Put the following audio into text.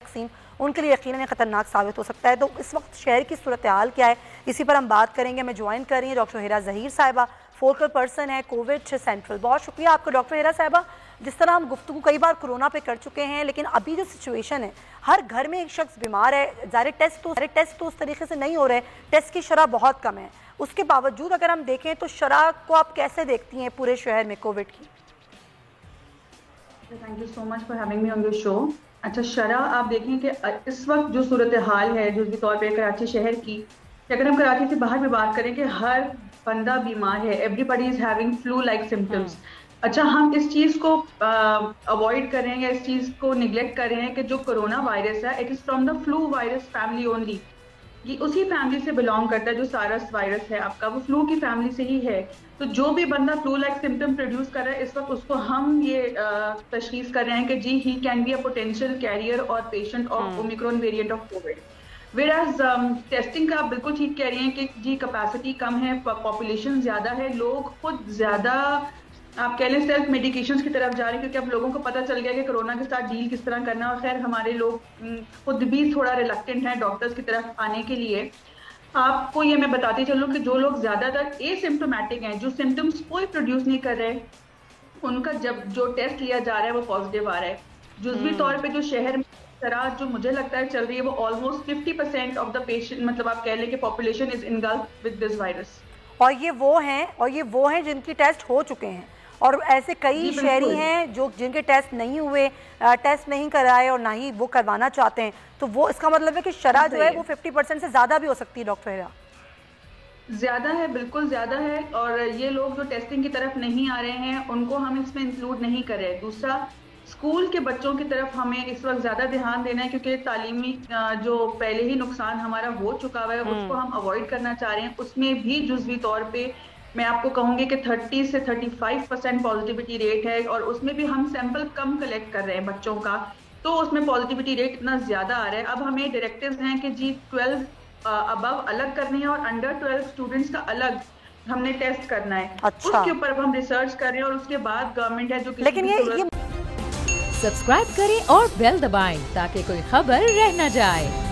तकसीम उनके लिए यकीनन ख़तरनाक साबित हो सकता है। तो इस वक्त शहर की सूरत हाल क्या है, इसी पर हम बात करेंगे। हमें ज्वाइन कर रही है डॉक्टर हिरा ज़हीर साहिबा, फोकल पर्सन है कोविड सेंट्रल। बहुत शुक्रिया आपका डॉक्टर हिरा साहिबा। जिस तरह हम गुफ्तगू कई बार कोरोना पे कर चुके हैं, लेकिन अभी जो सिचुएशन है, हर घर में एक शख्स बीमार है। ज़ाहिर टेस्ट तो उस तरीके से नहीं हो रहे, टेस्ट की शरह बहुत कम है। उसके बावजूद अगर हम देखें तो शरह को आप कैसे देखती हैं पूरे शहर में कोविड की? Thank you so much for having me on your show. अच्छा, शरह आप देखें कि इस वक्त जो सूरत हाल है जुज़वी तौर पे कराची शहर की, अगर हम कराची से बाहर भी बात करें कि हर बंदा बीमार है, everybody is having flu like symptoms. अच्छा, हम इस चीज़ को अवॉइड कर रहे हैं या इस चीज़ को निगलेक्ट कर रहे हैं कि जो कोरोना वायरस है it is from the flu virus family only. ये उसी फैमिली से बिलोंग करता है जो सारस वायरस है आपका, वो फ्लू की फैमिली से ही है। तो जो भी बंदा फ्लू लाइक सिम्टम प्रोड्यूस कर रहा है इस वक्त, उसको हम ये तशखीस कर रहे हैं कि जी he can be a potential carrier और patient of Omicron variant of Covid. वेराज टेस्टिंग का आप बिल्कुल ठीक कह रही हैं कि जी कैपेसिटी कम है, पॉपुलेशन ज्यादा है, लोग खुद ज्यादा आप कह लें सेल्फ मेडिकेशंस की तरफ जा रहे हैं, क्योंकि अब लोगों को पता चल गया कि कोरोना के साथ डील किस तरह करना है। और खैर हमारे लोग खुद भी थोड़ा रिलक्टेंट हैं डॉक्टर्स की तरफ आने के लिए। आपको ये मैं बताती चलूं कि जो लोग ज्यादातर एसिम्टोमेटिक हैं, जो सिम्टम्स कोई प्रोड्यूस नहीं कर रहे, उनका जब जो टेस्ट लिया जा रहा है वो पॉजिटिव आ रहा है। जुज़वी तौर पे जो शहर में तरह जो मुझे लगता है चल रही है वो ऑलमोस्ट 50% ऑफ द पेशेंट, मतलब आप कह लें कि population is इनगल्फ्ड with this virus. और ये वो हैं जिनकी टेस्ट हो चुके हैं, और ऐसे कई शहरी हैं जो जिनके टेस्ट नहीं हुए, टेस्ट नहीं कराए और ना ही वो करवाना चाहते हैं। तो वो इसका मतलब है कि शरह जो है वो 50% से ज़्यादा भी हो सकती है। डॉक्टर हिरा, ज्यादा है, बिल्कुल ज्यादा है। और ये लोग जो टेस्टिंग की तरफ नहीं आ रहे हैं उनको हम इसमें इंक्लूड नहीं कर रहे। दूसरा, स्कूल के बच्चों की तरफ हमें इस वक्त ज्यादा ध्यान देना है, क्योंकि तालीमी जो पहले ही नुकसान हमारा हो चुका हुआ है उसको हम अवॉइड करना चाह रहे हैं। उसमें भी जुज़वी तौर पे मैं आपको कहूंगी कि 30 से 35% पॉजिटिविटी रेट है, और उसमें भी हम सैंपल कम कलेक्ट कर रहे हैं बच्चों का, तो उसमें पॉजिटिविटी रेट इतना ज्यादा आ रहा है। अब हमें डायरेक्टिव्स हैं कि जी 12 अबव अलग करने हैं और अंडर 12 स्टूडेंट्स का अलग हमने टेस्ट करना है। अच्छा। उसके ऊपर अब हम रिसर्च कर रहे हैं और उसके बाद गवर्नमेंट है जो लेकिन ये सब्सक्राइब करें और बेल दबाएं ताकि कोई खबर रह न जाए।